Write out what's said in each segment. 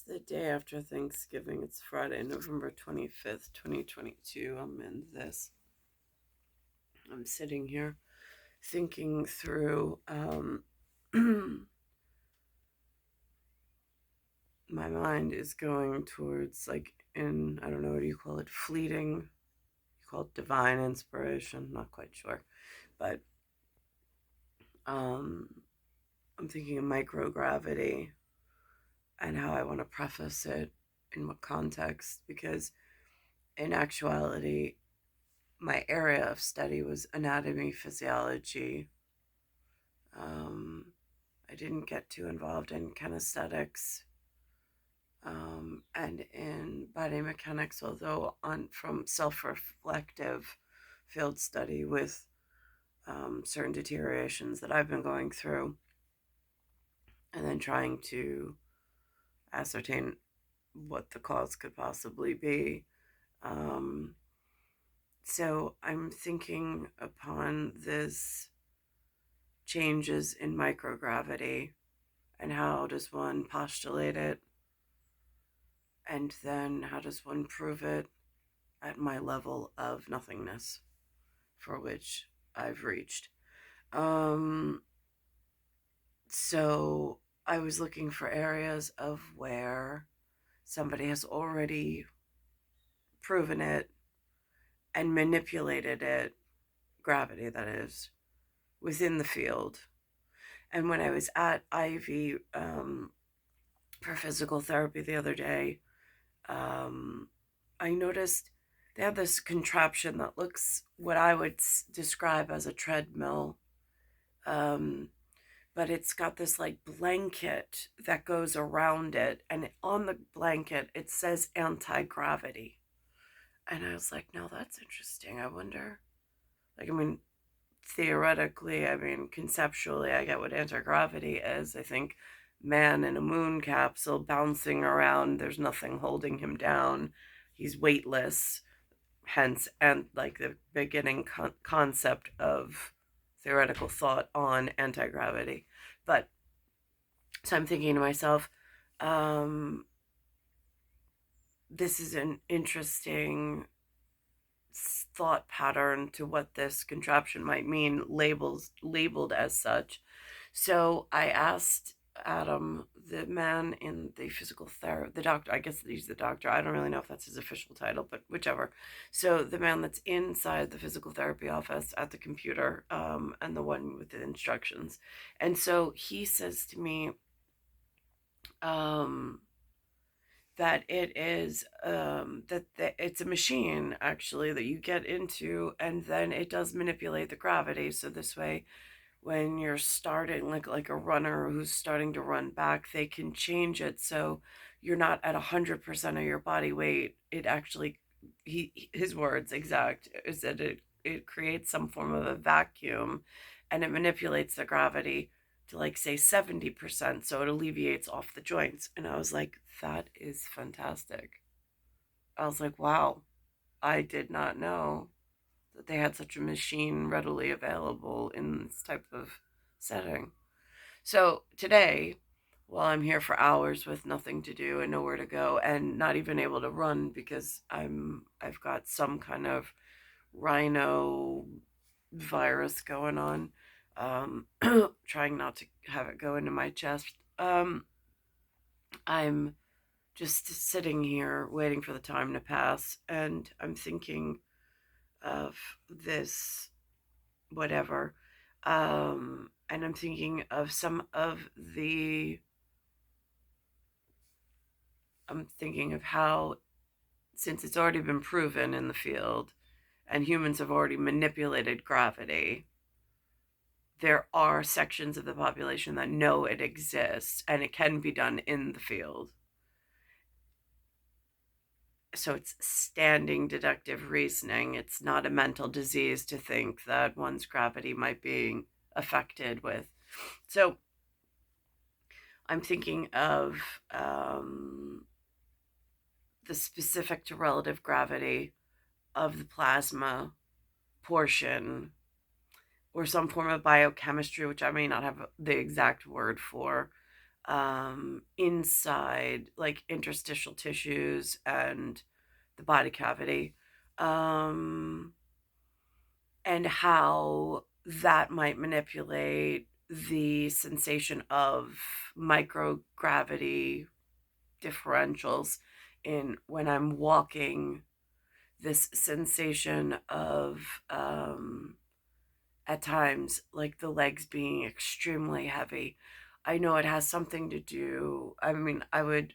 the day after Thanksgiving. It's Friday, November 25th, 2022. I'm sitting here thinking through, my mind is going towards, like, I don't know, what do you call it? Fleeting. You call it divine inspiration. Not quite sure. But, um, I'm thinking of microgravity and how I want to preface it in what context, because in actuality, my area of study was anatomy, physiology. Um, I didn't get too involved in kinesthetics and in body mechanics, although on from self-reflective field study with certain deteriorations that I've been going through, and then trying to ascertain what the cause could possibly be. Um, so I'm thinking upon this changes in microgravity and how does one postulate it, and then how does one prove it at my level of nothingness for which I've reached. Um, so I was looking for areas of where somebody has already proven it and manipulated it, gravity that is, within the field. And when I was at Ivy for physical therapy the other day, um, I noticed they have this contraption that looks what I would describe as a treadmill, um, but it's got this like blanket that goes around it, and on the blanket it says anti-gravity. And I was like, no, that's interesting. I wonder, like, I mean, theoretically, I mean, conceptually, I get what anti-gravity is. I think man in a moon capsule bouncing around, there's nothing holding him down. He's weightless, hence, and like the beginning concept of theoretical thought on anti-gravity. But so I'm thinking to myself, um, this is an interesting thought pattern to what this contraption might mean, labeled as such. So I asked Adam, the man in the physical therapy, the doctor, I guess he's the doctor. I don't really know if that's his official title, but whichever. So the man that's inside the physical therapy office at the computer, and the one with the instructions. And so he says to me, um, that it is that it's a machine actually that you get into, and then it does manipulate the gravity. So this way, when you're starting, like a runner who's starting to run back, they can change it so you're not at 100% of your body weight. It actually, his words exact is that it creates some form of a vacuum, and it manipulates the gravity to, like, say 70%, so it alleviates off the joints. And I was like, that is fantastic. I was like, wow, I did not know that they had such a machine readily available in this type of setting. So today, while I'm here for hours with nothing to do and nowhere to go and not even able to run because I've got some kind of rhino virus going on, trying not to have it go into my chest. I'm just sitting here waiting for the time to pass, and I'm thinking of this whatever. And I'm thinking of I'm thinking of how, since it's already been proven in the field and humans have already manipulated gravity, there are sections of the population that know it exists and it can be done in the field. So it's standing deductive reasoning. It's not a mental disease to think that one's gravity might be affected with. So I'm thinking of the specific to relative gravity of the plasma portion, or some form of biochemistry, which I may not have the exact word for, inside, like interstitial tissues and the body cavity, um, and how that might manipulate the sensation of microgravity differentials in when I'm walking, this sensation of at times like the legs being extremely heavy. I know it has something to do, I mean, I would,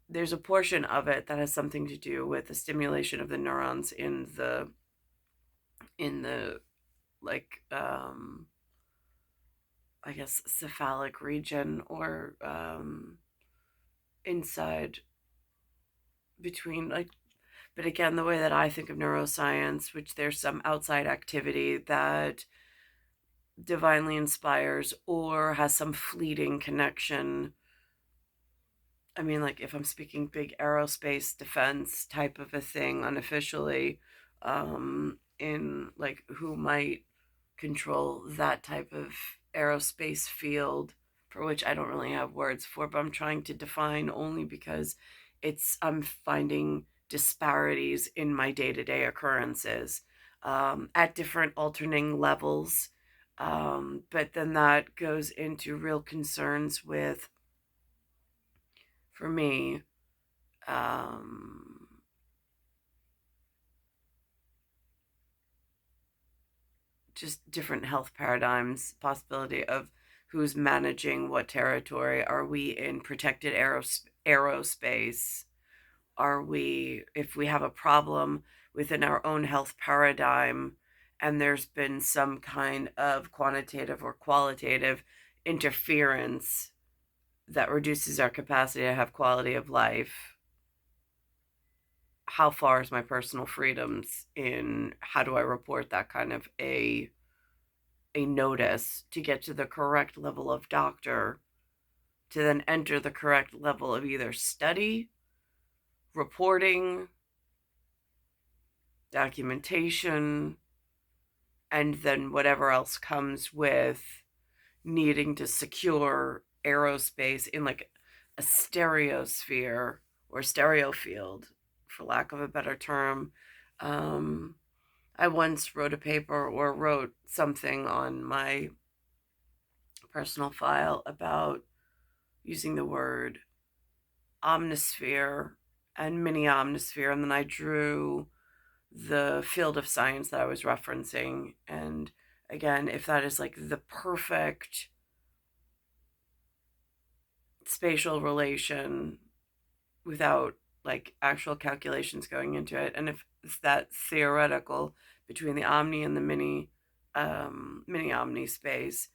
there's a portion of it that has something to do with the stimulation of the neurons in the like I guess cephalic region, or inside between, like, but again, the way that I think of neuroscience, which there's some outside activity that divinely inspires or has some fleeting connection. I mean, like, if I'm speaking big aerospace defense type of a thing unofficially, in like who might control that type of aerospace field, for which I don't really have words for, but I'm trying to define only because I'm finding disparities in my day to day occurrences, at different alternating levels. But then that goes into real concerns with, for me, um, just different health paradigms, possibility of who's managing what territory. Are we in protected aerospace? Are we, if we have a problem within our own health paradigm and there's been some kind of quantitative or qualitative interference that reduces our capacity to have quality of life, how far is my personal freedoms in how do I report that kind of a notice to get to the correct level of doctor to then enter the correct level of either study, reporting, documentation, and then whatever else comes with needing to secure aerospace in like a stereosphere or stereo field, for lack of a better term. Um, I once wrote a paper or wrote something on my personal file about using the word omnisphere and mini omnisphere, and then I drew the field of science that I was referencing. And again, if that is like the perfect spatial relation without like actual calculations going into it, and if it's that theoretical between the omni and the mini omni space,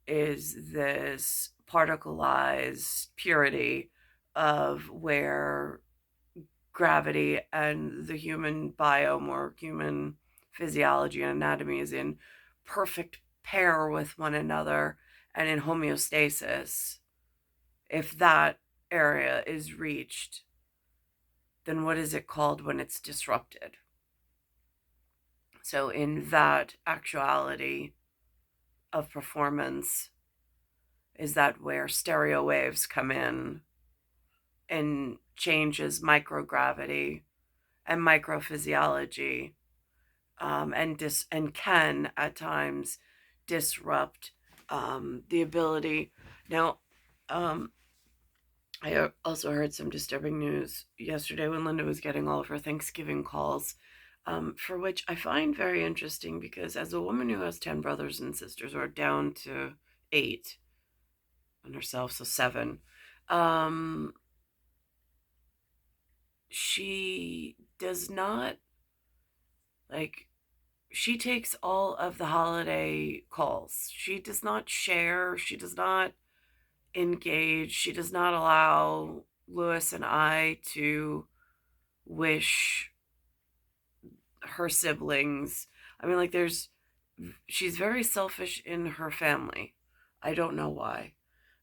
is this particleized purity of where gravity and the human biome or human physiology and anatomy is in perfect pair with one another and in homeostasis. If that area is reached, then what is it called when it's disrupted? So, in that actuality of performance, is that where stereo waves come in and changes microgravity and microphysiology, and can at times disrupt the ability. Now, I also heard some disturbing news yesterday when Linda was getting all of her Thanksgiving calls, for which I find very interesting because as a woman who has 10 brothers and sisters, or down to 8 and herself, so 7, um, she does not, like, she takes all of the holiday calls. She does not share, she does not engage, she does not allow Lewis and I to wish her siblings. I mean, like, she's very selfish in her family. I don't know why.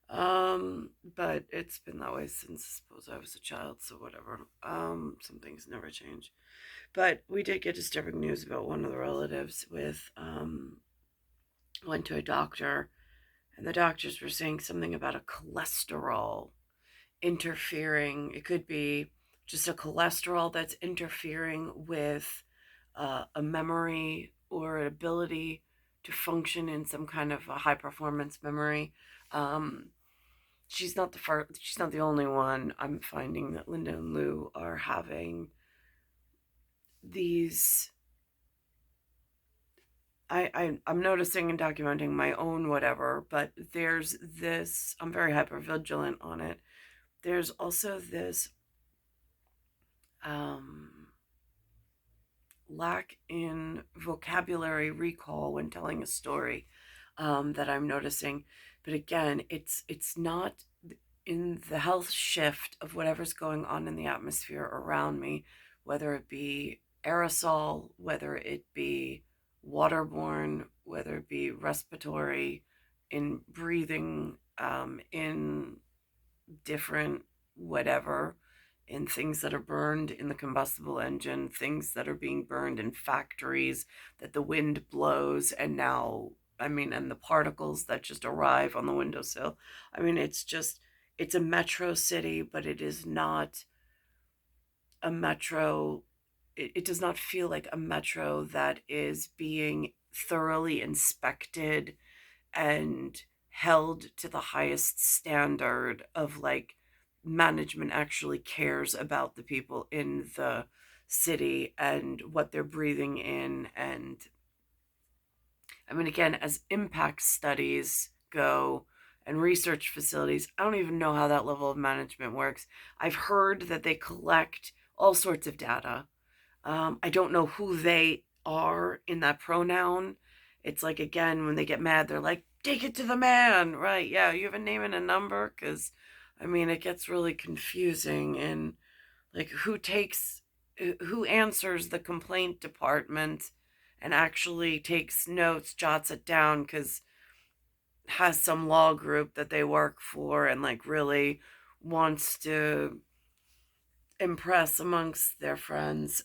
But it's been that way since I suppose I was a child, so whatever. Some things never change. But we did get disturbing news about one of the relatives with went to a doctor And the doctors were saying something about a cholesterol interfering. It could be just a cholesterol that's interfering with a memory or an ability to function in some kind of a high performance memory. Um, she's not the first. She's not the only one. I'm finding that Linda and Lou are having these. I'm noticing and documenting my own whatever, but there's this. I'm very hyper vigilant on it. There's also this um, lack in vocabulary recall when telling a story that I'm noticing. But again, it's not in the health shift of whatever's going on in the atmosphere around me, whether it be aerosol, whether it be waterborne, whether it be respiratory, in breathing, in different whatever, in things that are burned in the combustible engine, things that are being burned in factories that the wind blows, and now, I mean, and the particles that just arrive on the windowsill. I mean, it's a metro city, but it is not a metro. It does not feel like a metro that is being thoroughly inspected and held to the highest standard of like management actually cares about the people in the city and what they're breathing in. And I mean, again, as impact studies go and research facilities, I don't even know how that level of management works. I've heard that they collect all sorts of data. I don't know who they are in that pronoun. It's like, again, when they get mad, they're like, take it to the man, right? Yeah, you have a name and a number? Because, I mean, it gets really confusing. And, like, who answers the complaint department and actually takes notes, jots it down, because has some law group that they work for and, like, really wants to impress amongst their friends.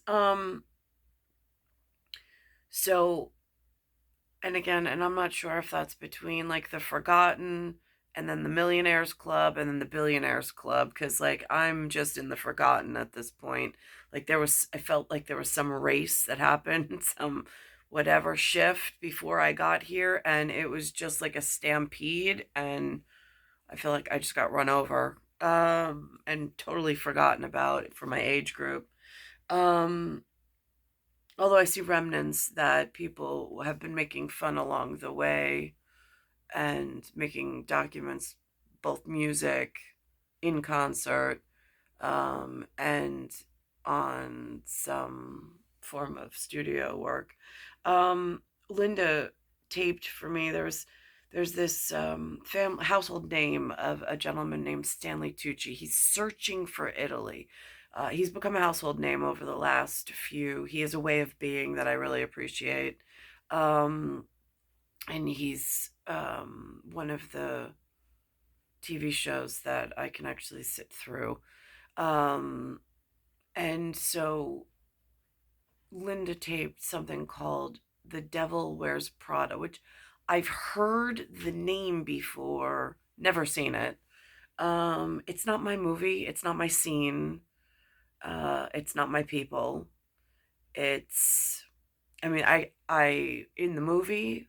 So, and again, and I'm not sure if that's between like the Forgotten and then the Millionaires Club and then the Billionaires Club, because like I'm just in the Forgotten at this point. Like I felt like there was some race that happened, some whatever shift before I got here, and it was just like a stampede, and I feel like I just got run over, and totally forgotten about for my age group. Um, Although I see remnants that people have been making fun along the way and making documents, both music, in concert, and on some form of studio work. Linda taped for me. There's this household name of a gentleman named Stanley Tucci. He's searching for Italy. He's become a household name over the last few. He has a way of being that I really appreciate. Um, and he's one of the TV shows that I can actually sit through. Um, and so Linda taped something called The Devil Wears Prada, which I've heard the name before, never seen it. It's not my movie, it's not my scene, it's not my people. It's, I mean, I in the movie,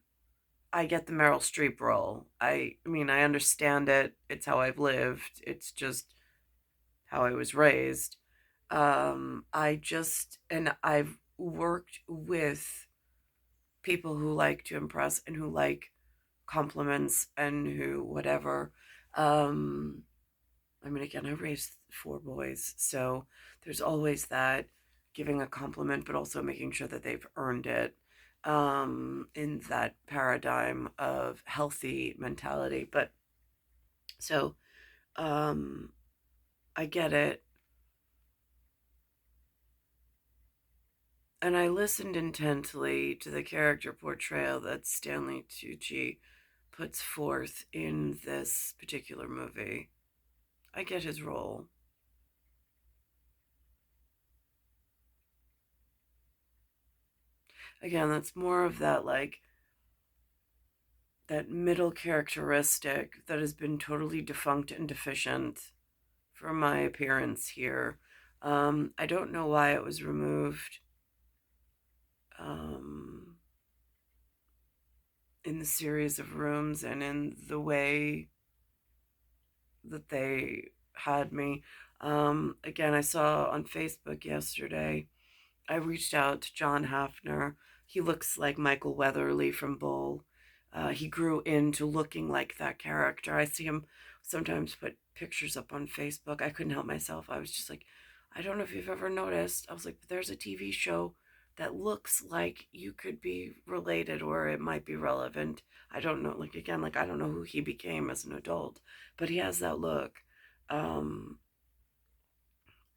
I get the Meryl Streep role. I mean, I understand it. It's how I've lived. It's just how I was raised. And I've worked with people who like to impress and who like compliments and who whatever. Um, I mean, again, I raised four boys, so there's always that giving a compliment, but also making sure that they've earned it, in that paradigm of healthy mentality. But so, um, I get it. And I listened intently to the character portrayal that Stanley Tucci puts forth in this particular movie. I get his role. Again, that's more of that, like, that middle characteristic that has been totally defunct and deficient for my appearance here. I don't know why it was removed um, in the series of rooms and in the way that they had me. Again, I saw on Facebook yesterday, I reached out to John Hafner. He looks like Michael Weatherly from Bull. He grew into looking like that character. I see him sometimes put pictures up on Facebook. I couldn't help myself. I was just like, I don't know if you've ever noticed. I was like, there's a TV show that looks like you could be related or it might be relevant. I don't know. Like, again, like, I don't know who he became as an adult, but he has that look. Um,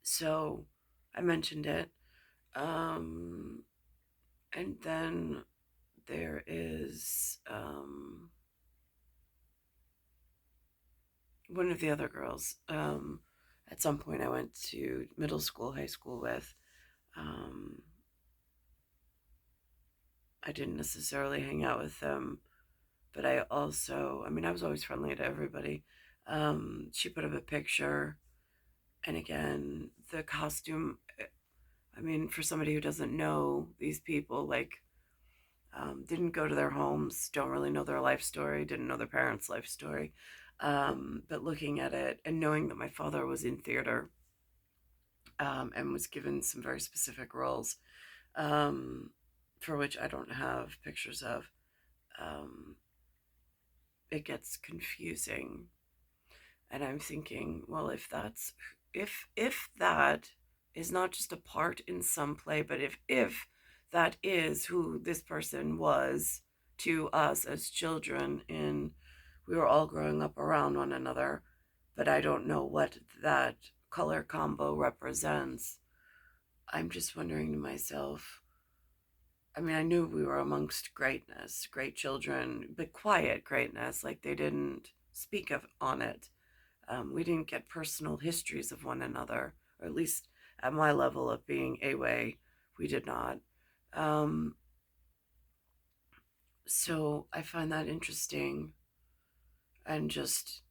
so I mentioned it. Um, and then there is one of the other girls. At some point, I went to middle school, high school with. Um, I didn't necessarily hang out with them, but I also, I mean, I was always friendly to everybody. She put up a picture, and again, the costume. I mean, for somebody who doesn't know these people, like didn't go to their homes, don't really know their life story, didn't know their parents' life story. But looking at it and knowing that my father was in theater and was given some very specific roles um, for which I don't have pictures of, um, it gets confusing. And I'm thinking, well, if that is not just a part in some play, but if that is who this person was to us as children, in we were all growing up around one another, but I don't know what that color combo represents. I'm just wondering to myself, I mean, I knew we were amongst greatness, great children, but quiet greatness, like they didn't speak of on it. We didn't get personal histories of one another, or at least at my level of being a way, we did not. Um, so I find that interesting. And just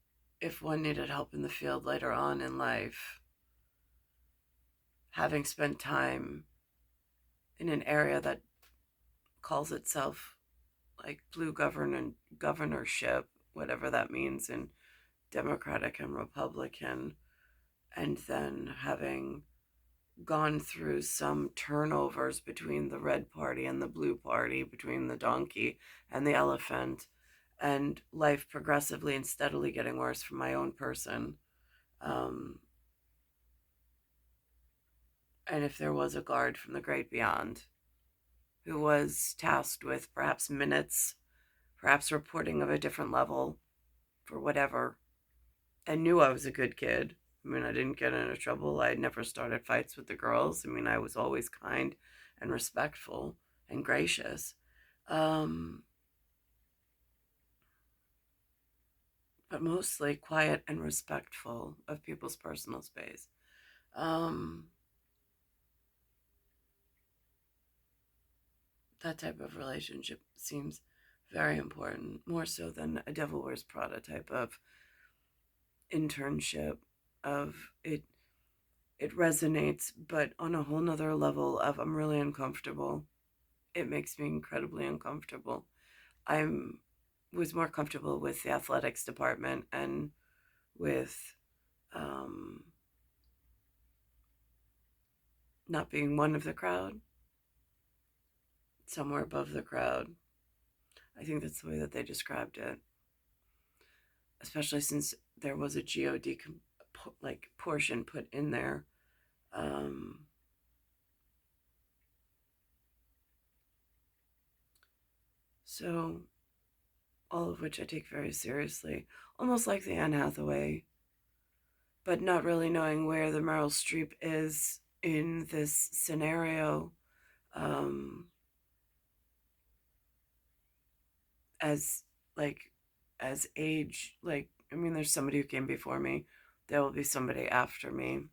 if one needed help in the field later on in life, having spent time in an area that calls itself like governorship, whatever that means in Democratic and Republican, and then having gone through some turnovers between the red party and the blue party, between the donkey and the elephant, and life progressively and steadily getting worse for my own person. Um, and if there was a guard from the great beyond who was tasked with perhaps minutes, perhaps reporting of a different level for whatever, and knew I was a good kid. I mean, I didn't get into trouble. I never started fights with the girls. I mean, I was always kind and respectful and gracious. Um, but mostly quiet and respectful of people's personal space. Um, that type of relationship seems very important, more so than a Devil Wears Prada type of internship. Of it, it resonates, but on a whole nother level of I'm really uncomfortable. It makes me incredibly uncomfortable. I'm was more comfortable with the athletics department and with um, not being one of the crowd, somewhere above the crowd. I think that's the way that they described it, especially since there was a like portion put in there. Um, so all of which I take very seriously, almost like the Anne Hathaway, but not really knowing where the Meryl Streep is in this scenario. Um, as like as age, like I mean, there's somebody who came before me, there will be somebody after me,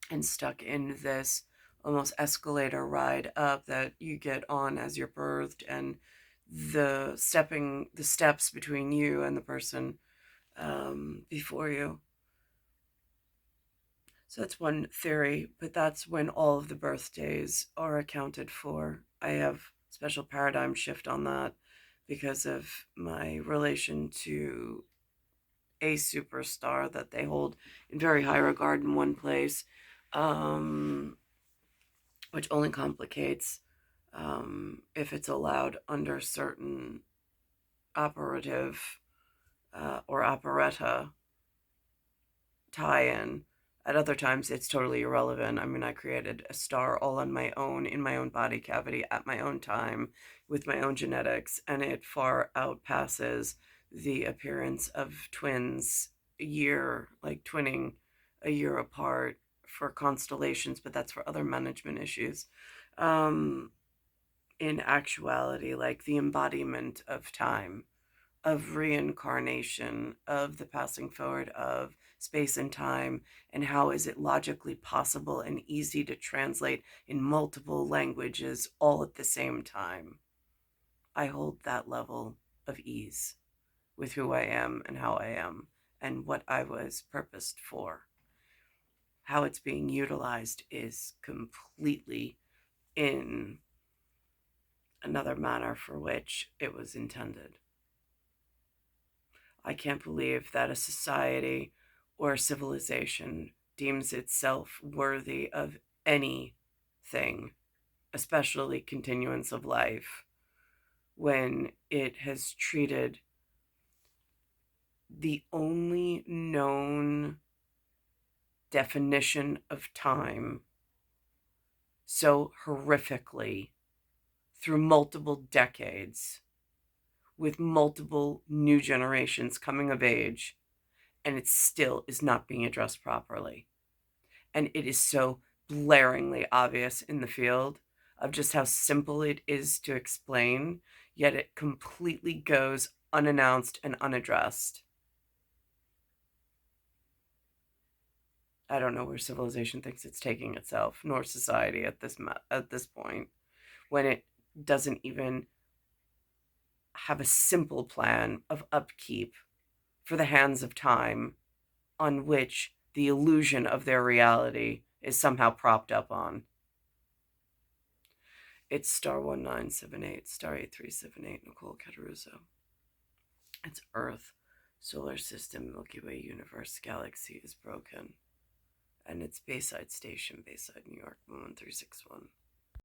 and stuck in this almost escalator ride up that you get on as you're birthed, and the steps between you and the person before you. So that's one theory, but that's when all of the birthdays are accounted for. I have special paradigm shift on that because of my relation to a superstar that they hold in very high regard in one place, um, which only complicates if it's allowed under certain operative or operetta tie-in. At other times, it's totally irrelevant. I mean, I created a star all on my own, in my own body cavity, at my own time, with my own genetics, and it far outpasses the appearance of twins a year, like twinning a year apart for constellations, but that's for other management issues. Um, in actuality, like the embodiment of time, of reincarnation, of the passing forward of space and time, and how is it logically possible and easy to translate in multiple languages all at the same time. I hold that level of ease with who I am and how I am and what I was purposed for. How it's being utilized is completely in another manner for which it was intended. I can't believe that a society or a civilization deems itself worthy of anything, especially continuance of life, when it has treated the only known definition of time so horrifically through multiple decades, with multiple new generations coming of age, and it still is not being addressed properly. And it is so blaringly obvious in the field of just how simple it is to explain, yet it completely goes unannounced and unaddressed. I don't know where civilization thinks it's taking itself, nor society at this point, when it doesn't even have a simple plan of upkeep for the hands of time on which the illusion of their reality is somehow propped up on. It's star 1978, star 8378, Nicole, Cattaruzza. It's Earth, solar system, Milky Way, universe, galaxy is broken. And it's Bayside Station, Bayside, New York, 1361.